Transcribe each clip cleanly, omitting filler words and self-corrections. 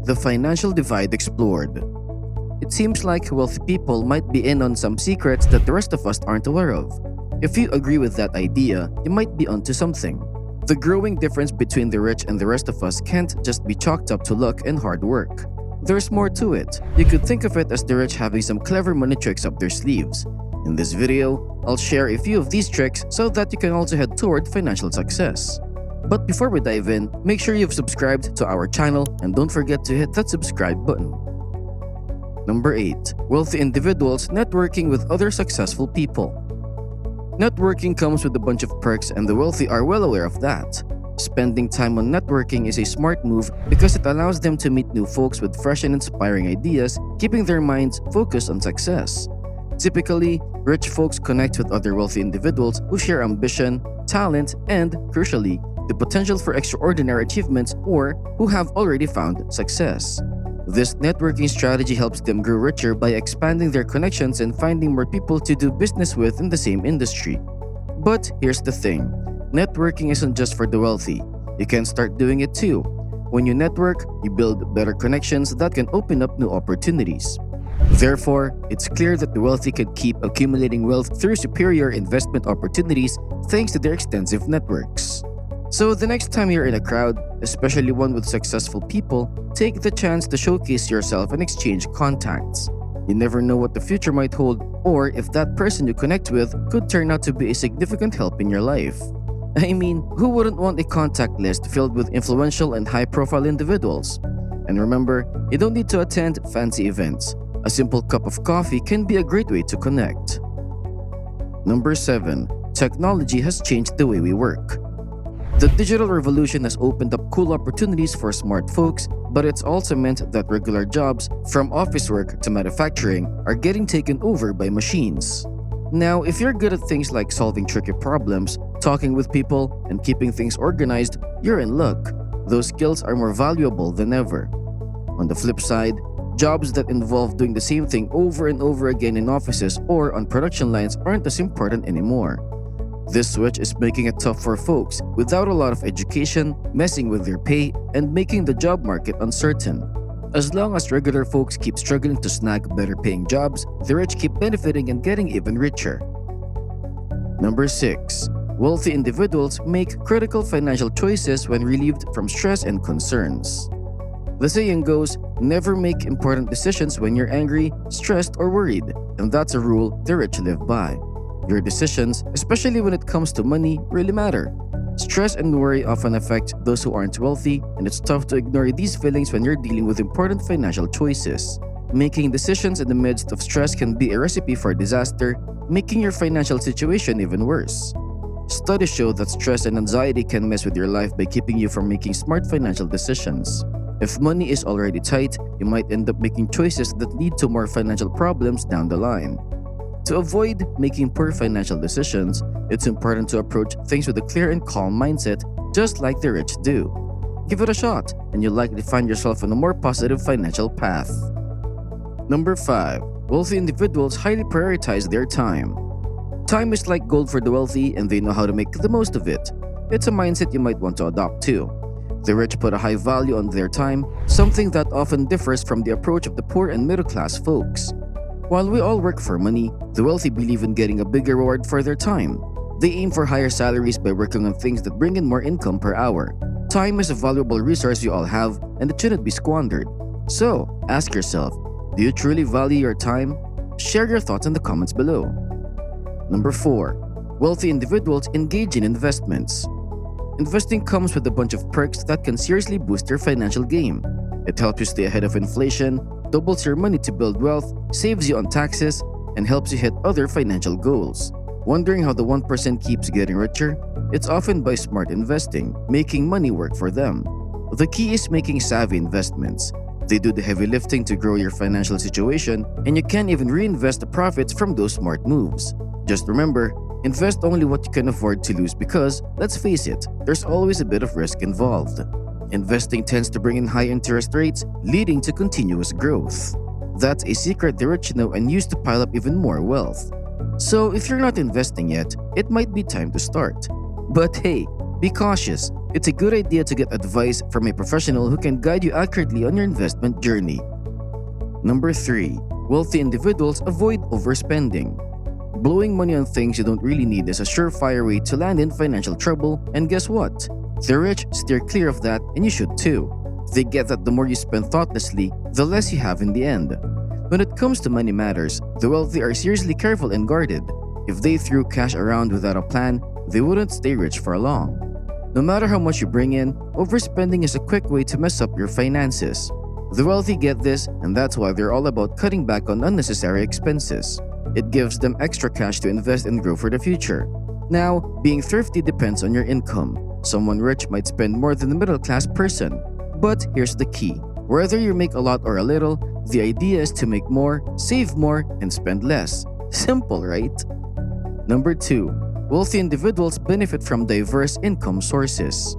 The financial divide explored. It seems like wealthy people might be in on some secrets that the rest of us aren't aware of. If you agree with that idea, you might be onto something. The growing difference between the rich and the rest of us can't just be chalked up to luck and hard work. There's more to it. You could think of it as the rich having some clever money tricks up their sleeves. In this video, I'll share a few of these tricks so that you can also head toward financial success. But before we dive in, make sure you've subscribed to our channel and don't forget to hit that subscribe button. Number 8. Wealthy individuals networking with other successful people. Networking comes with a bunch of perks and the wealthy are well aware of that. Spending time on networking is a smart move because it allows them to meet new folks with fresh and inspiring ideas, keeping their minds focused on success. Typically, rich folks connect with other wealthy individuals who share ambition, talent, and, crucially, the potential for extraordinary achievements or who have already found success. This networking strategy helps them grow richer by expanding their connections and finding more people to do business with in the same industry. But here's the thing, networking isn't just for the wealthy. You can start doing it too. When you network, you build better connections that can open up new opportunities. Therefore, it's clear that the wealthy can keep accumulating wealth through superior investment opportunities thanks to their extensive networks. So the next time you're in a crowd, especially one with successful people, take the chance to showcase yourself and exchange contacts. You never know what the future might hold or if that person you connect with could turn out to be a significant help in your life. I mean, who wouldn't want a contact list filled with influential and high-profile individuals? And remember, you don't need to attend fancy events. A simple cup of coffee can be a great way to connect. Number 7. Technology has changed the way we work. The digital revolution has opened up cool opportunities for smart folks, but it's also meant that regular jobs, from office work to manufacturing, are getting taken over by machines. Now, if you're good at things like solving tricky problems, talking with people, and keeping things organized, you're in luck. Those skills are more valuable than ever. On the flip side, jobs that involve doing the same thing over and over again in offices or on production lines aren't as important anymore. This switch is making it tough for folks without a lot of education, messing with their pay, and making the job market uncertain. As long as regular folks keep struggling to snag better paying jobs, the rich keep benefiting and getting even richer. Number 6. Wealthy individuals make critical financial choices when relieved from stress and concerns. The saying goes, never make important decisions when you're angry, stressed, or worried, and that's a rule the rich live by. Your decisions, especially when it comes to money, really matter. Stress and worry often affect those who aren't wealthy, and it's tough to ignore these feelings when you're dealing with important financial choices. Making decisions in the midst of stress can be a recipe for disaster, making your financial situation even worse. Studies show that stress and anxiety can mess with your life by keeping you from making smart financial decisions. If money is already tight, you might end up making choices that lead to more financial problems down the line. To avoid making poor financial decisions, it's important to approach things with a clear and calm mindset, just like the rich do. Give it a shot, and you'll likely find yourself on a more positive financial path. Number 5. Wealthy individuals highly prioritize their time. Time is like gold for the wealthy, and they know how to make the most of it. It's a mindset you might want to adopt too. The rich put a high value on their time, something that often differs from the approach of the poor and middle-class folks. While we all work for money, the wealthy believe in getting a bigger reward for their time. They aim for higher salaries by working on things that bring in more income per hour. Time is a valuable resource you all have, and it shouldn't be squandered. So, ask yourself, do you truly value your time? Share your thoughts in the comments below. Number 4. Wealthy individuals engage in investments. Investing comes with a bunch of perks that can seriously boost your financial game. It helps you stay ahead of inflation, doubles your money to build wealth, saves you on taxes, and helps you hit other financial goals. Wondering how the 1% keeps getting richer? It's often by smart investing, making money work for them. The key is making savvy investments. They do the heavy lifting to grow your financial situation, and you can even reinvest the profits from those smart moves. Just remember, invest only what you can afford to lose because, let's face it, there's always a bit of risk involved. Investing tends to bring in high interest rates, leading to continuous growth. That's a secret the rich know and use to pile up even more wealth. So if you're not investing yet, it might be time to start. But hey, Be cautious. It's a good idea to get advice from a professional who can guide you accurately on your investment journey. Number 3. Wealthy individuals avoid overspending. Blowing money on things you don't really need is a surefire way to land in financial trouble, and guess what? The rich steer clear of that, and you should too. They get that the more you spend thoughtlessly, the less you have in the end. When it comes to money matters, the wealthy are seriously careful and guarded. If they threw cash around without a plan, they wouldn't stay rich for long. No matter how much you bring in, overspending is a quick way to mess up your finances. The wealthy get this, and that's why they're all about cutting back on unnecessary expenses. It gives them extra cash to invest and grow for the future. Now, being thrifty depends on your income. Someone rich might spend more than the middle-class person. But here's the key. Whether you make a lot or a little, the idea is to make more, save more, and spend less. Simple, right? Number 2. Wealthy individuals benefit from diverse income sources.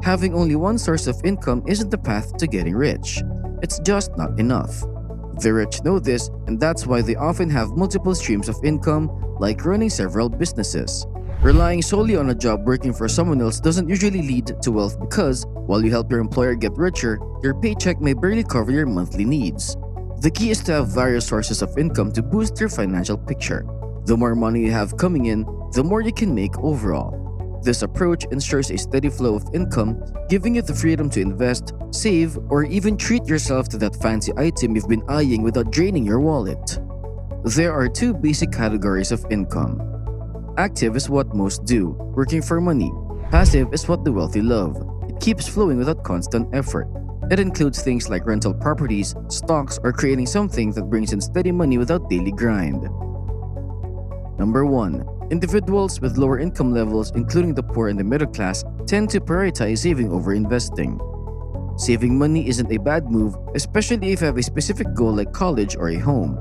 Having only one source of income isn't the path to getting rich. It's just not enough. The rich know this, and that's why they often have multiple streams of income, like running several businesses. Relying solely on a job working for someone else doesn't usually lead to wealth because, while you help your employer get richer, your paycheck may barely cover your monthly needs. The key is to have various sources of income to boost your financial picture. The more money you have coming in, the more you can make overall. This approach ensures a steady flow of income, giving you the freedom to invest, save, or even treat yourself to that fancy item you've been eyeing without draining your wallet. There are 2 basic categories of income. Active is what most do, working for money. Passive is what the wealthy love. It keeps flowing without constant effort. It includes things like rental properties, stocks, or creating something that brings in steady money without daily grind. Number 1. Individuals with lower income levels, including the poor and the middle class, tend to prioritize saving over investing. Saving money isn't a bad move, especially if you have a specific goal like college or a home.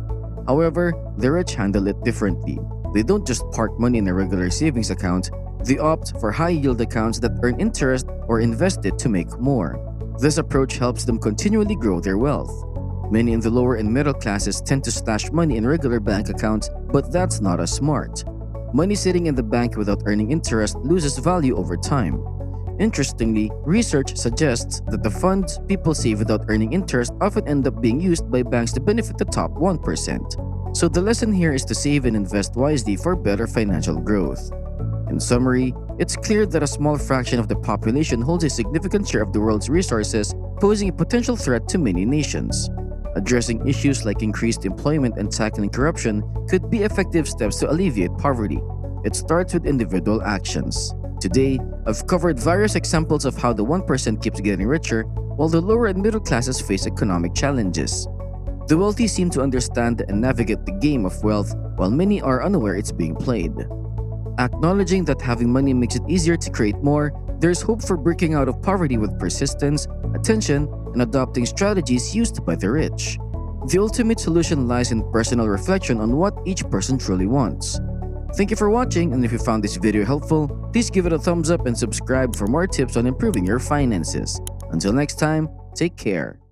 However, the rich handle it differently. They don't just park money in a regular savings account, they opt for high-yield accounts that earn interest or invest it to make more. This approach helps them continually grow their wealth. Many in the lower and middle classes tend to stash money in regular bank accounts, but that's not as smart. Money sitting in the bank without earning interest loses value over time. Interestingly, research suggests that the funds people save without earning interest often end up being used by banks to benefit the top 1%. So the lesson here is to save and invest wisely for better financial growth. In summary, it's clear that a small fraction of the population holds a significant share of the world's resources, posing a potential threat to many nations. Addressing issues like increased employment and tackling corruption could be effective steps to alleviate poverty. It starts with individual actions. Today, I've covered various examples of how the 1% keeps getting richer, while the lower and middle classes face economic challenges. The wealthy seem to understand and navigate the game of wealth, while many are unaware it's being played. Acknowledging that having money makes it easier to create more, there's hope for breaking out of poverty with persistence, attention, and adopting strategies used by the rich. The ultimate solution lies in personal reflection on what each person truly wants. Thank you for watching, and if you found this video helpful, please give it a thumbs up and subscribe for more tips on improving your finances. Until next time, take care.